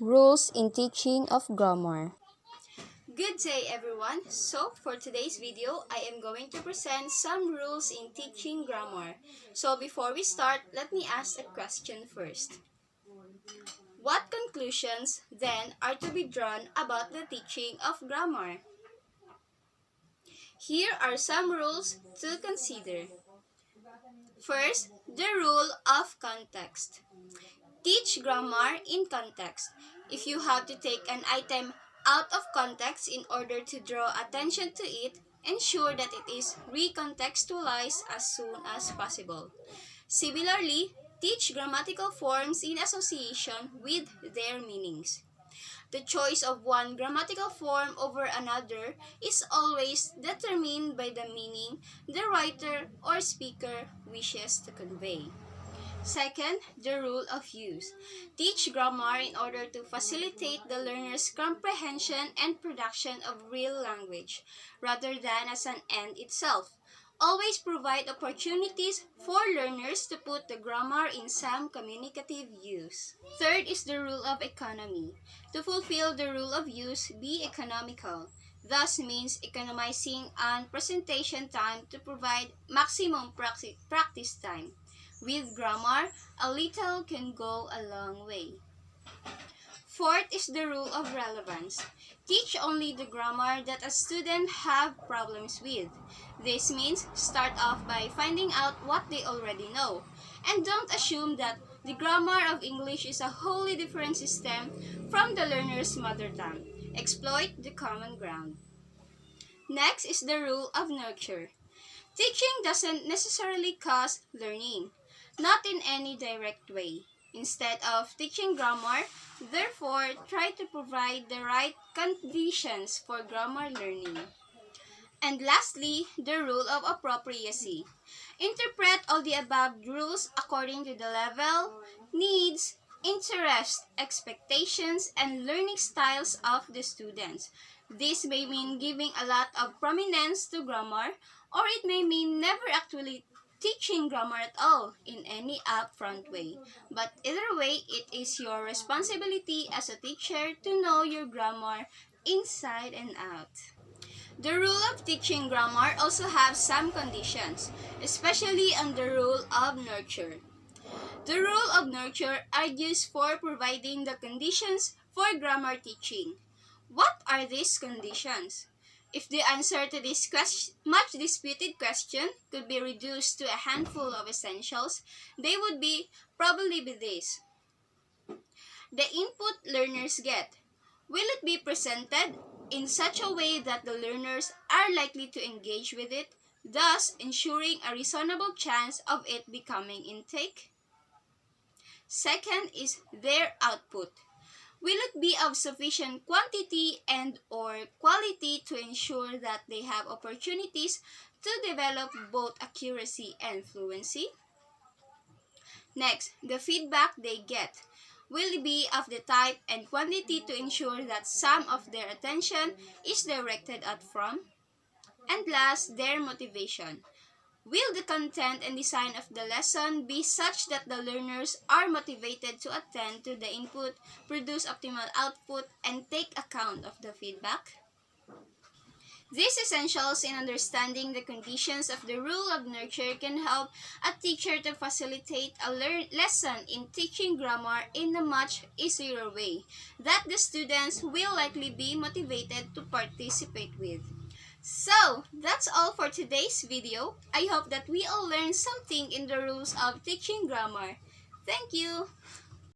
Rules in teaching of grammar. Good day everyone! So for today's video, I am going to present some rules in teaching grammar. So before we start, let me ask a question first. What conclusions then are to be drawn about the teaching of grammar? Here are some rules to consider. First, the rule of context. Teach grammar in context. If you have to take an item out of context in order to draw attention to it, ensure that it is recontextualized as soon as possible. Similarly, teach grammatical forms in association with their meanings. The choice of one grammatical form over another is always determined by the meaning the writer or speaker wishes to convey. Second, the rule of use. Teach grammar in order to facilitate the learner's comprehension and production of real language, rather than as an end itself. Always provide opportunities for learners to put the grammar in some communicative use. Third is the rule of economy. To fulfill the rule of use, be economical. Thus means economizing on presentation time to provide maximum practice time. With grammar, a little can go a long way. Fourth is the rule of relevance. Teach only the grammar that a student have problems with. This means start off by finding out what they already know. And don't assume that the grammar of English is a wholly different system from the learner's mother tongue. Exploit the common ground. Next is the rule of nurture. Teaching doesn't necessarily cause learning, not in any direct way. Instead of teaching grammar, therefore, try to provide the right conditions for grammar learning. And lastly, the rule of appropriacy. Interpret all the above rules according to the level, needs, interest, expectations, and learning styles of the students. This may mean giving a lot of prominence to grammar, or it may mean never actually teaching grammar at all in any upfront way. But either way, it is your responsibility as a teacher to know your grammar inside and out. The rule of teaching grammar also have some conditions, especially on the rule of nurture. The rule of nurture argues for providing the conditions for grammar teaching. What are these conditions? If the answer to this much disputed question could be reduced to a handful of essentials, they would probably be these. The input learners get. Will it be presented in such a way that the learners are likely to engage with it, thus ensuring a reasonable chance of it becoming intake? Second is their output. Will it be of sufficient quantity and or quality to ensure that they have opportunities to develop both accuracy and fluency? Next, the feedback they get. Will it be of the type and quantity to ensure that some of their attention is directed at from? And last, their motivation. Will the content and design of the lesson be such that the learners are motivated to attend to the input, produce optimal output, and take account of the feedback? These essentials in understanding the conditions of the rule of nurture can help a teacher to facilitate a lesson in teaching grammar in a much easier way that the students will likely be motivated to participate with. So, that's all for today's video. I hope that we all learned something in the rules of teaching grammar. Thank you!